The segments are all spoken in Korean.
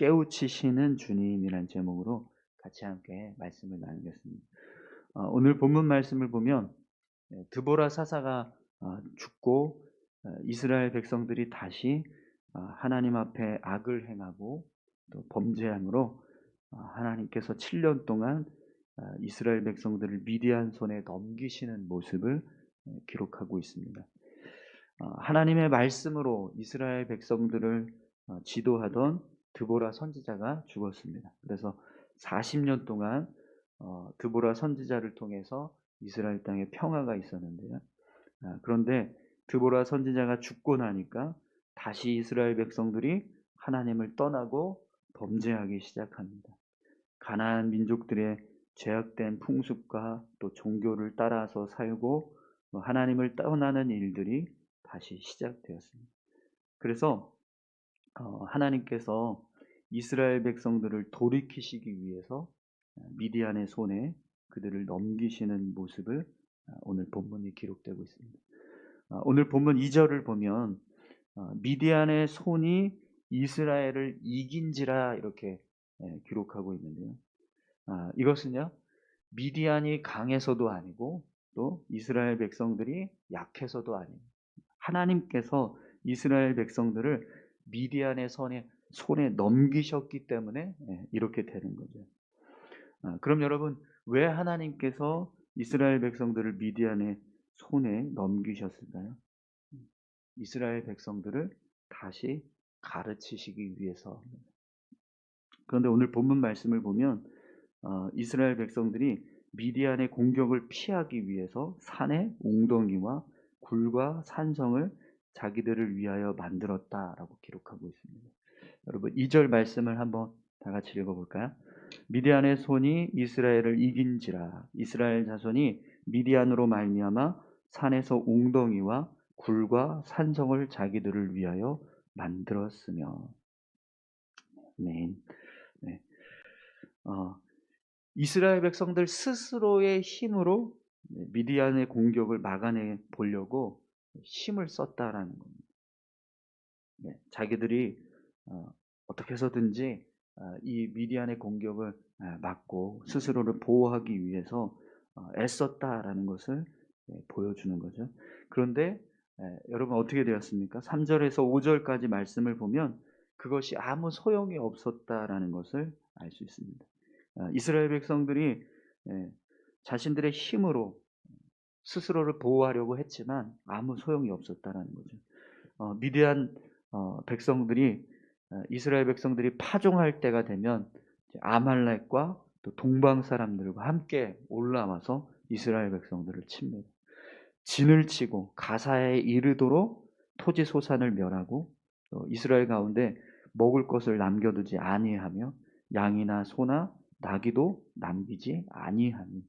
깨우치시는 주님이란 제목으로 같이 함께 말씀을 나누겠습니다. 오늘 본문 말씀을 보면 드보라 사사가 죽고 이스라엘 백성들이 다시 하나님 앞에 악을 행하고 또 범죄함으로 하나님께서 7년 동안 이스라엘 백성들을 미디안 손에 넘기시는 모습을 기록하고 있습니다. 하나님의 말씀으로 이스라엘 백성들을 지도하던 드보라 선지자가 죽었습니다. 그래서 40년 동안 드보라 선지자를 통해서 이스라엘 땅에 평화가 있었는데요. 그런데 드보라 선지자가 죽고 나니까 다시 이스라엘 백성들이 하나님을 떠나고 범죄하기 시작합니다. 가나안 민족들의 죄악된 풍습과 또 종교를 따라서 살고 하나님을 떠나는 일들이 다시 시작되었습니다. 그래서 하나님께서 이스라엘 백성들을 돌이키시기 위해서 미디안의 손에 그들을 넘기시는 모습을 오늘 본문이 기록되고 있습니다. 오늘 본문 2절을 보면 미디안의 손이 이스라엘을 이긴지라 이렇게 기록하고 있는데요. 이것은요, 미디안이 강해서도 아니고 또 이스라엘 백성들이 약해서도 아닙니다. 하나님께서 이스라엘 백성들을 미디안의 손에 넘기셨기 때문에 이렇게 되는 거죠. 그럼 여러분, 왜 하나님께서 이스라엘 백성들을 미디안의 손에 넘기셨을까요? 이스라엘 백성들을 다시 가르치시기 위해서. 그런데 오늘 본문 말씀을 보면 이스라엘 백성들이 미디안의 공격을 피하기 위해서 산의 웅덩이와 굴과 산성을 자기들을 위하여 만들었다라고 기록하고 있습니다. 여러분 2절 말씀을 한번 다 같이 읽어볼까요? 미디안의 손이 이스라엘을 이긴지라 이스라엘 자손이 미디안으로 말미암아 산에서 웅덩이와 굴과 산성을 자기들을 위하여 만들었으며. 네. 네. 이스라엘 백성들 스스로의 힘으로 미디안의 공격을 막아내 보려고 힘을 썼다라는 겁니다. 자기들이 어떻게 해서든지 이 미디안의 공격을 막고 스스로를 보호하기 위해서 애썼다라는 것을 보여주는 거죠. 그런데 여러분 어떻게 되었습니까? 3절에서 5절까지 말씀을 보면 그것이 아무 소용이 없었다라는 것을 알 수 있습니다. 이스라엘 백성들이 자신들의 힘으로 스스로를 보호하려고 했지만 아무 소용이 없었다라는 거죠. 미디안 백성들이 이스라엘 백성들이 파종할 때가 되면 아말렉과 또 동방 사람들과 함께 올라와서 이스라엘 백성들을 칩니다. 진을 치고 가사에 이르도록 토지 소산을 멸하고 이스라엘 가운데 먹을 것을 남겨두지 아니하며 양이나 소나 나귀도 남기지 아니하니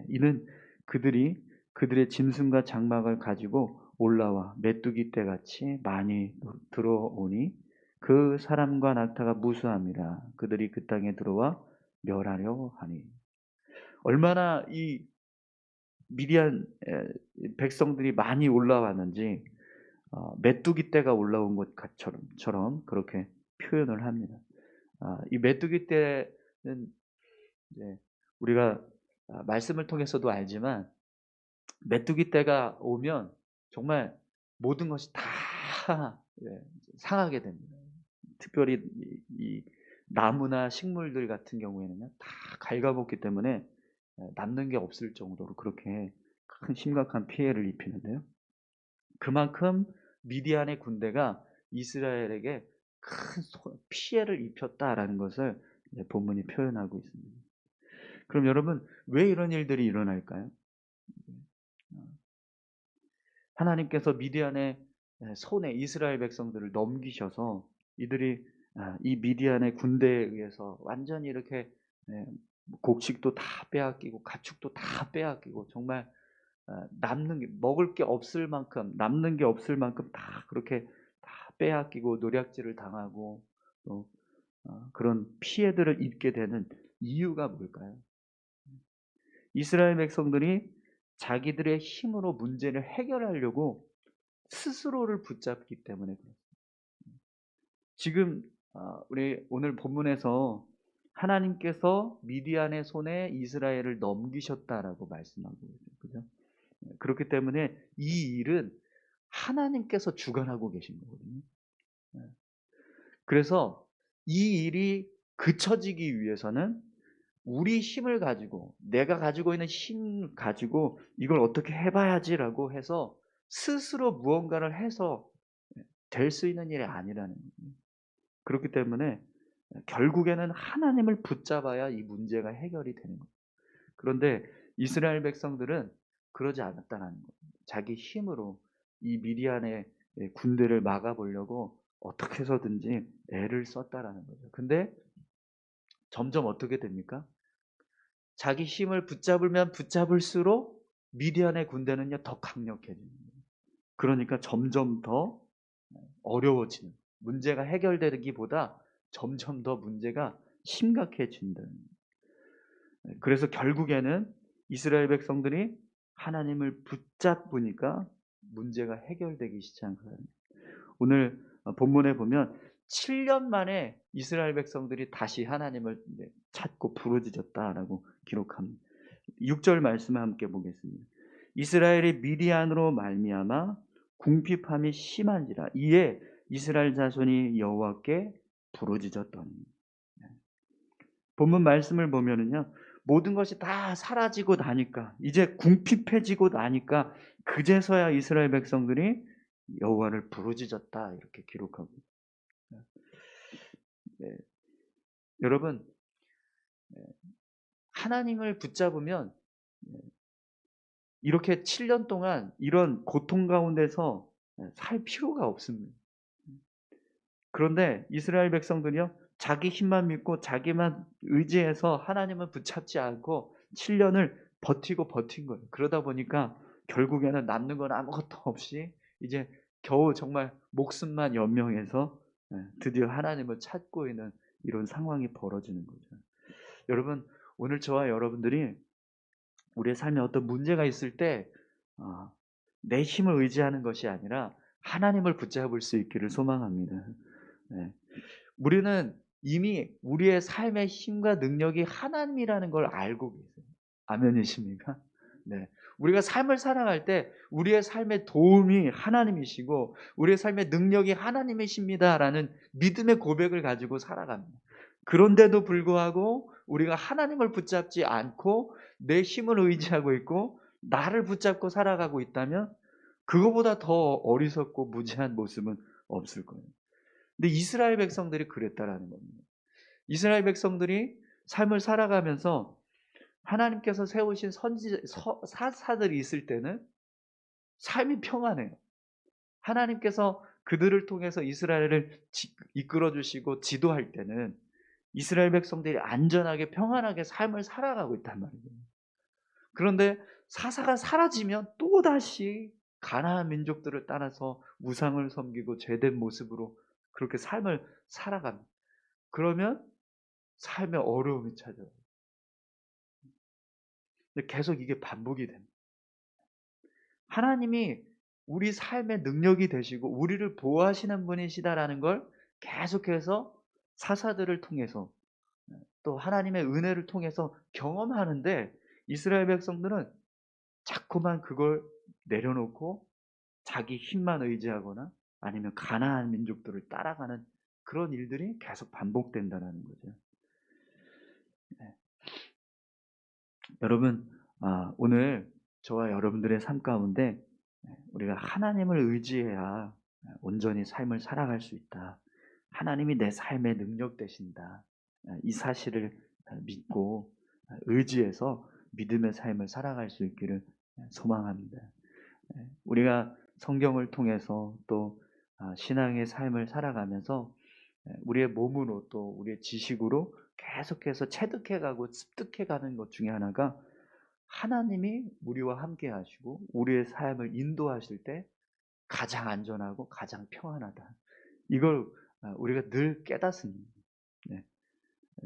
이는 그들이 그들의 짐승과 장막을 가지고 올라와 메뚜기 떼같이 많이 들어오니 그 사람과 낙타가 무수함이라 그들이 그 땅에 들어와 멸하려 하니. 얼마나 이 미디안 백성들이 많이 올라왔는지 메뚜기 떼가 올라온 것처럼 그렇게 표현을 합니다. 이 메뚜기 떼는 이제 우리가 말씀을 통해서도 알지만 메뚜기 떼가 오면 정말 모든 것이 다 상하게 됩니다. 특별히 이 나무나 식물들 같은 경우에는요, 다 갉아먹기 때문에 남는 게 없을 정도로 그렇게 큰 심각한 피해를 입히는데요. 그만큼 미디안의 군대가 이스라엘에게 큰 피해를 입혔다라는 것을 본문이 표현하고 있습니다. 그럼 여러분 왜 이런 일들이 일어날까요? 하나님께서 미디안의 손에 이스라엘 백성들을 넘기셔서 이들이 이 미디안의 군대에 의해서 완전히 이렇게 곡식도 다 빼앗기고 가축도 다 빼앗기고 정말 남는 게 먹을 게 없을 만큼 남는 게 없을 만큼 다 그렇게 다 빼앗기고 노략질을 당하고 또 그런 피해들을 입게 되는 이유가 뭘까요? 이스라엘 백성들이 자기들의 힘으로 문제를 해결하려고 스스로를 붙잡기 때문에 그렇습니다. 지금 우리 오늘 본문에서 하나님께서 미디안의 손에 이스라엘을 넘기셨다라고 말씀하고 있어요. 그죠? 그렇기 때문에 이 일은 하나님께서 주관하고 계신 거거든요. 예. 그래서 이 일이 그쳐지기 위해서는 우리 힘을 가지고, 내가 가지고 있는 힘 가지고 이걸 어떻게 해봐야지라고 해서 스스로 무언가를 해서 될 수 있는 일이 아니라는 거예요. 그렇기 때문에 결국에는 하나님을 붙잡아야 이 문제가 해결이 되는 거예요. 그런데 이스라엘 백성들은 그러지 않았다는 거예요. 자기 힘으로 이 미디안의 군대를 막아보려고 어떻게 해서든지 애를 썼다라는 거죠. 근데 점점 어떻게 됩니까? 자기 힘을 붙잡으면 붙잡을수록 미디안의 군대는요 더 강력해집니다. 그러니까 점점 더 어려워지는, 문제가 해결되기보다 점점 더 문제가 심각해진다는 거예요. 그래서 결국에는 이스라엘 백성들이 하나님을 붙잡으니까 문제가 해결되기 시작한 거예요. 오늘 본문에 보면 7년 만에 이스라엘 백성들이 다시 하나님을 찾고 부르짖었다라고 기록합니다. 6절 말씀을 함께 보겠습니다. 이스라엘이 미디안으로 말미암아 궁핍함이 심한지라 이에 이스라엘 자손이 여호와께 부르짖었더니. 본문 말씀을 보면은요, 모든 것이 다 사라지고 나니까, 이제 궁핍해지고 나니까 그제서야 이스라엘 백성들이 여호와를 부르짖었다 이렇게 기록하고 있습니다. 네. 여러분, 하나님을 붙잡으면 이렇게 7년 동안 이런 고통 가운데서 살 필요가 없습니다. 그런데 이스라엘 백성들이요, 자기 힘만 믿고 자기만 의지해서 하나님을 붙잡지 않고 7년을 버티고 버틴 거예요. 그러다 보니까 결국에는 남는 건 아무것도 없이 이제 겨우 정말 목숨만 연명해서 드디어 하나님을 찾고 있는 이런 상황이 벌어지는 거죠. 여러분, 오늘 저와 여러분들이 우리의 삶에 어떤 문제가 있을 때 내 힘을 의지하는 것이 아니라 하나님을 붙잡을 수 있기를 소망합니다. 네. 우리는 이미 우리의 삶의 힘과 능력이 하나님이라는 걸 알고 계세요. 아멘이십니까? 네. 우리가 삶을 살아갈 때 우리의 삶의 도움이 하나님이시고 우리의 삶의 능력이 하나님이십니다라는 믿음의 고백을 가지고 살아갑니다. 그런데도 불구하고 우리가 하나님을 붙잡지 않고 내 힘을 의지하고 있고 나를 붙잡고 살아가고 있다면 그거보다 더 어리석고 무지한 모습은 없을 거예요. 근데 이스라엘 백성들이 그랬다라는 겁니다. 이스라엘 백성들이 삶을 살아가면서 하나님께서 세우신 사사들이 있을 때는 삶이 평안해요. 하나님께서 그들을 통해서 이스라엘을 이끌어 주시고 지도할 때는 이스라엘 백성들이 안전하게 평안하게 삶을 살아가고 있단 말이에요. 그런데 사사가 사라지면 또다시 가나안 민족들을 따라서 우상을 섬기고 죄된 모습으로 그렇게 삶을 살아갑니다. 그러면 삶의 어려움이 찾아와요. 근데 계속 이게 반복이 됩니다. 하나님이 우리 삶의 능력이 되시고 우리를 보호하시는 분이시다라는 걸 계속해서 사사들을 통해서 또 하나님의 은혜를 통해서 경험하는데 이스라엘 백성들은 자꾸만 그걸 내려놓고 자기 힘만 의지하거나 아니면 가나안 민족들을 따라가는 그런 일들이 계속 반복된다는 거죠. 네. 여러분, 오늘 저와 여러분들의 삶 가운데 우리가 하나님을 의지해야 온전히 삶을 살아갈 수 있다. 하나님이 내 삶의 능력 되신다. 이 사실을 믿고 의지해서 믿음의 삶을 살아갈 수 있기를 소망합니다. 우리가 성경을 통해서 또 신앙의 삶을 살아가면서 우리의 몸으로 또 우리의 지식으로 계속해서 체득해가고 습득해가는 것 중에 하나가 하나님이 우리와 함께 하시고 우리의 삶을 인도하실 때 가장 안전하고 가장 평안하다. 이걸 우리가 늘 깨닫습니다. 네.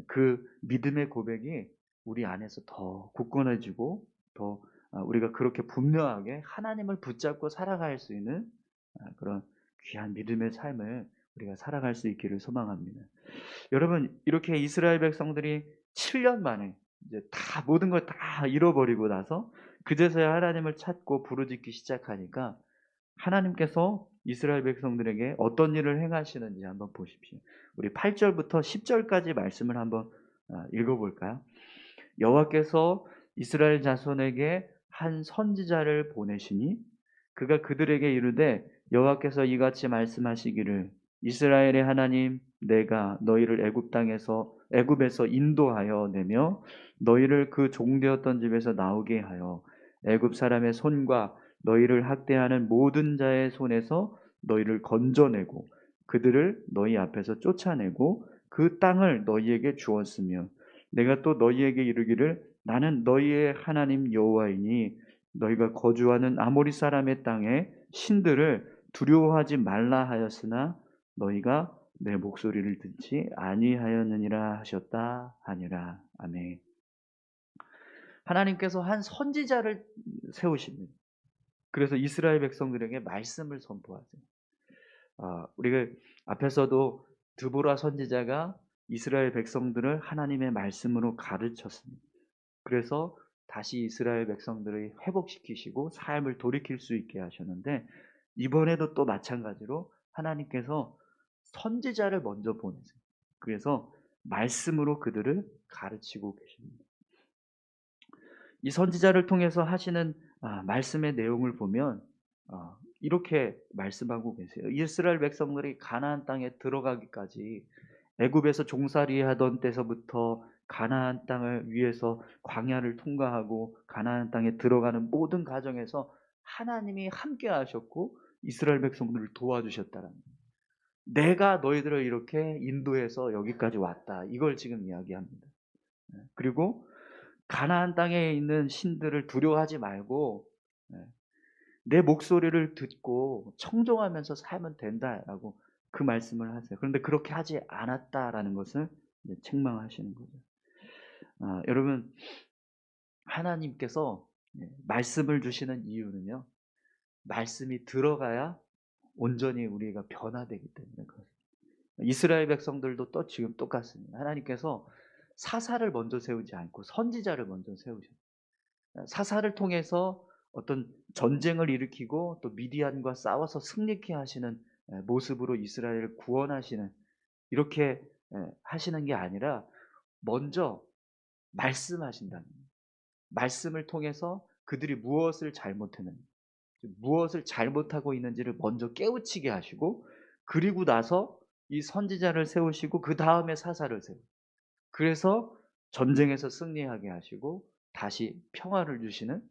그 믿음의 고백이 우리 안에서 더 굳건해지고 더 우리가 그렇게 분명하게 하나님을 붙잡고 살아갈 수 있는 그런 귀한 믿음의 삶을 우리가 살아갈 수 있기를 소망합니다. 여러분, 이렇게 이스라엘 백성들이 7년 만에 이제 다 모든 걸 다 잃어버리고 나서 그제서야 하나님을 찾고 부르짖기 시작하니까 하나님께서 이스라엘 백성들에게 어떤 일을 행하시는지 한번 보십시오. 우리 8 절부터 10 절까지 말씀을 한번 읽어 볼까요? 여호와께서 이스라엘 자손에게 한 선지자를 보내시니 그가 그들에게 이르되 여호와께서 이같이 말씀하시기를 이스라엘의 하나님 내가 너희를 애굽에서 인도하여 내며 너희를 그 종되었던 집에서 나오게 하여 애굽 사람의 손과 너희를 학대하는 모든 자의 손에서 너희를 건져내고 그들을 너희 앞에서 쫓아내고 그 땅을 너희에게 주었으며 내가 또 너희에게 이르기를 나는 너희의 하나님 여호와이니 너희가 거주하는 아모리 사람의 땅에 신들을 두려워하지 말라 하였으나 너희가 내 목소리를 듣지 아니하였느니라 하셨다 하니라. 아멘. 하나님께서 한 선지자를 세우십니다. 그래서 이스라엘 백성들에게 말씀을 선포하세요. 우리가 앞에서도 드보라 선지자가 이스라엘 백성들을 하나님의 말씀으로 가르쳤습니다. 그래서 다시 이스라엘 백성들을 회복시키시고 삶을 돌이킬 수 있게 하셨는데 이번에도 또 마찬가지로 하나님께서 선지자를 먼저 보내세요. 그래서 말씀으로 그들을 가르치고 계십니다. 이 선지자를 통해서 하시는 말씀의 내용을 보면 이렇게 말씀하고 계세요. 이스라엘 백성들이 가나안 땅에 들어가기까지 애굽에서 종살이하던 때서부터 가나안 땅을 위해서 광야를 통과하고 가나안 땅에 들어가는 모든 과정에서 하나님이 함께 하셨고 이스라엘 백성들을 도와주셨다라는 거예요. 내가 너희들을 이렇게 인도해서 여기까지 왔다. 이걸 지금 이야기합니다. 그리고 가나안 땅에 있는 신들을 두려워하지 말고 내 목소리를 듣고 청종하면서 살면 된다라고 그 말씀을 하세요. 그런데 그렇게 하지 않았다라는 것을 책망하시는 거죠. 여러분, 하나님께서 말씀을 주시는 이유는요. 말씀이 들어가야 온전히 우리가 변화되기 때문에 그렇습니다. 이스라엘 백성들도 또 지금 똑같습니다. 하나님께서 사사를 먼저 세우지 않고 선지자를 먼저 세우셨어요. 사사를 통해서 어떤 전쟁을 일으키고 또 미디안과 싸워서 승리케 하시는 모습으로 이스라엘을 구원하시는 이렇게 하시는 게 아니라 먼저 말씀하신다는 거예요. 말씀을 통해서 그들이 무엇을 잘못했는지 무엇을 잘못하고 있는지를 먼저 깨우치게 하시고 그리고 나서 이 선지자를 세우시고 그다음에 사사를 세우고 그래서 전쟁에서 승리하게 하시고 다시 평화를 주시는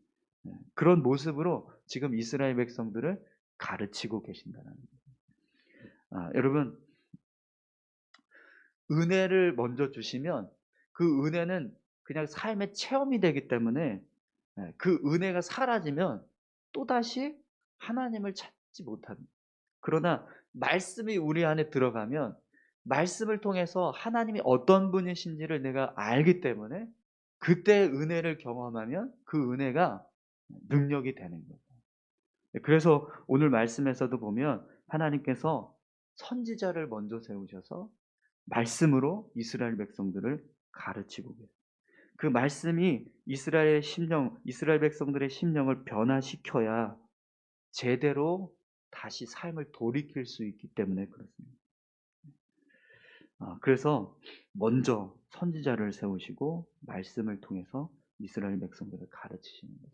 그런 모습으로 지금 이스라엘 백성들을 가르치고 계신다는 거예요. 여러분, 은혜를 먼저 주시면 그 은혜는 그냥 삶의 체험이 되기 때문에 그 은혜가 사라지면 또다시 하나님을 찾지 못합니다. 그러나 말씀이 우리 안에 들어가면 말씀을 통해서 하나님이 어떤 분이신지를 내가 알기 때문에 그때 은혜를 경험하면 그 은혜가 능력이 되는 거죠. 그래서 오늘 말씀에서도 보면 하나님께서 선지자를 먼저 세우셔서 말씀으로 이스라엘 백성들을 가르치고 계세요. 그 말씀이 이스라엘 백성들의 심령을 변화시켜야 제대로 다시 삶을 돌이킬 수 있기 때문에 그렇습니다. 그래서 먼저 선지자를 세우시고 말씀을 통해서 이스라엘 백성들을 가르치시는 거죠.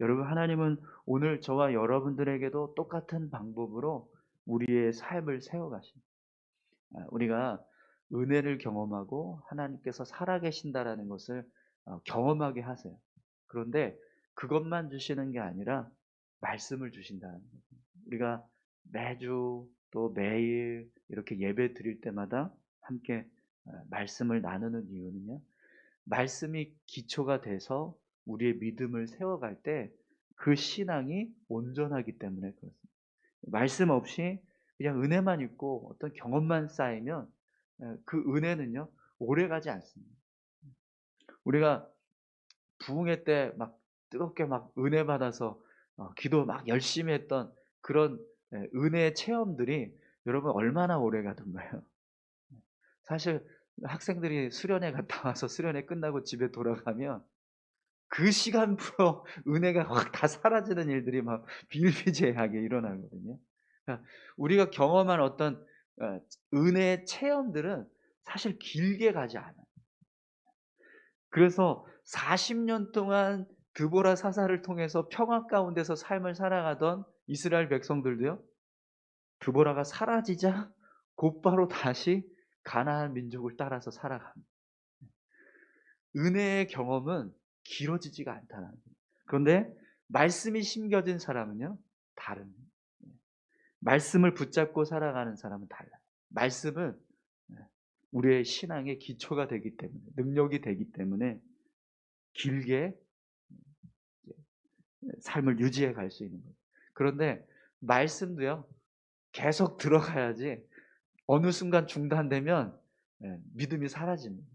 여러분, 하나님은 오늘 저와 여러분들에게도 똑같은 방법으로 우리의 삶을 세워가십니다. 우리가 은혜를 경험하고 하나님께서 살아계신다라는 것을 경험하게 하세요. 그런데 그것만 주시는 게 아니라 말씀을 주신다는 거죠. 우리가 매주 또 매일 이렇게 예배 드릴 때마다 함께 말씀을 나누는 이유는요. 말씀이 기초가 돼서 우리의 믿음을 세워갈 때 그 신앙이 온전하기 때문에 그렇습니다. 말씀 없이 그냥 은혜만 있고 어떤 경험만 쌓이면 그 은혜는요 오래가지 않습니다. 우리가 부흥회 때 막 뜨겁게 막 은혜 받아서 기도 막 열심히 했던 그런 은혜의 체험들이 여러분 얼마나 오래 가던가요? 사실 학생들이 수련회 갔다 와서 수련회 끝나고 집에 돌아가면 그 시간부로 은혜가 확 다 사라지는 일들이 막 비일비재하게 일어나거든요. 그러니까 우리가 경험한 어떤 은혜의 체험들은 사실 길게 가지 않아요. 그래서 40년 동안 드보라 사사를 통해서 평화 가운데서 삶을 살아가던 이스라엘 백성들도요. 드보라가 사라지자 곧바로 다시 가나안 민족을 따라서 살아갑니다. 은혜의 경험은 길어지지가 않다는 거예요. 그런데 말씀이 심겨진 사람은요, 다릅니다. 말씀을 붙잡고 살아가는 사람은 달라요. 말씀은 우리의 신앙의 기초가 되기 때문에, 능력이 되기 때문에 길게 삶을 유지해 갈 수 있는 거예요. 그런데 말씀도요, 계속 들어가야지 어느 순간 중단되면 믿음이 사라집니다.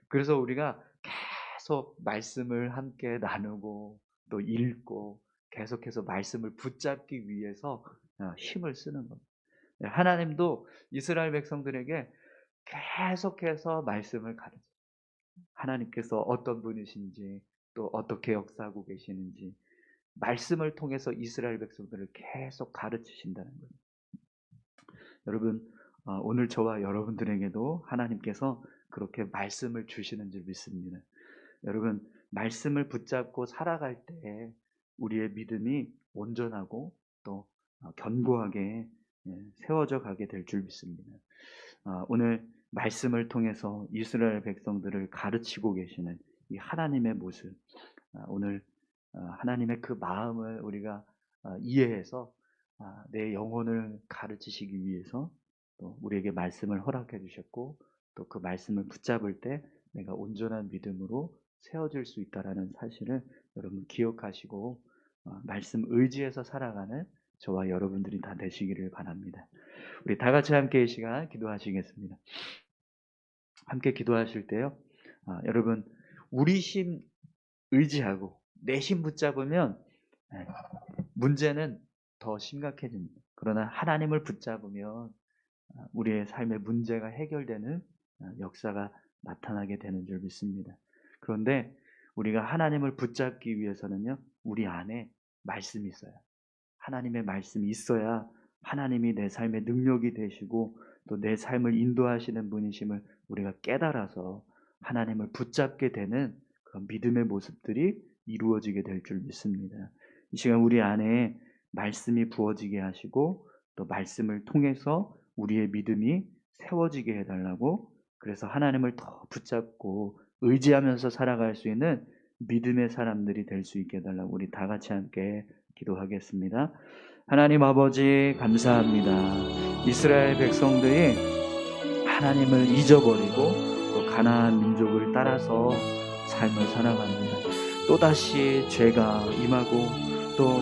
그래서 우리가 계속 말씀을 함께 나누고 또 읽고 계속해서 말씀을 붙잡기 위해서 힘을 쓰는 겁니다. 하나님도 이스라엘 백성들에게 계속해서 말씀을 가르쳐요. 하나님께서 어떤 분이신지 또 어떻게 역사하고 계시는지 말씀을 통해서 이스라엘 백성들을 계속 가르치신다는 거예요. 여러분, 오늘 저와 여러분들에게도 하나님께서 그렇게 말씀을 주시는 줄 믿습니다. 여러분, 말씀을 붙잡고 살아갈 때 우리의 믿음이 온전하고 또 견고하게 세워져 가게 될 줄 믿습니다. 오늘 말씀을 통해서 이스라엘 백성들을 가르치고 계시는 이 하나님의 모습, 오늘 하나님의 그 마음을 우리가 이해해서 내 영혼을 가르치시기 위해서 또 우리에게 말씀을 허락해 주셨고 또 그 말씀을 붙잡을 때 내가 온전한 믿음으로 세워질 수 있다라는 사실을 여러분 기억하시고 말씀 의지해서 살아가는 저와 여러분들이 다 되시기를 바랍니다. 우리 다 같이 함께 이 시간 기도하시겠습니다. 함께 기도하실 때요. 여러분 우리 힘 의지하고 내 힘 붙잡으면 문제는 더 심각해집니다. 그러나 하나님을 붙잡으면 우리의 삶의 문제가 해결되는 역사가 나타나게 되는 줄 믿습니다. 그런데 우리가 하나님을 붙잡기 위해서는요, 우리 안에 말씀이 있어요. 하나님의 말씀이 있어야 하나님이 내 삶의 능력이 되시고 또 내 삶을 인도하시는 분이심을 우리가 깨달아서 하나님을 붙잡게 되는 그런 믿음의 모습들이 이루어지게 될 줄 믿습니다. 이 시간 우리 안에 말씀이 부어지게 하시고 또 말씀을 통해서 우리의 믿음이 세워지게 해달라고, 그래서 하나님을 더 붙잡고 의지하면서 살아갈 수 있는 믿음의 사람들이 될 수 있게 해달라고 우리 다 같이 함께 기도하겠습니다. 하나님 아버지 감사합니다. 이스라엘 백성들이 하나님을 잊어버리고 또 가나안 민족을 따라서 삶을 살아갑니다. 또다시 죄가 임하고 또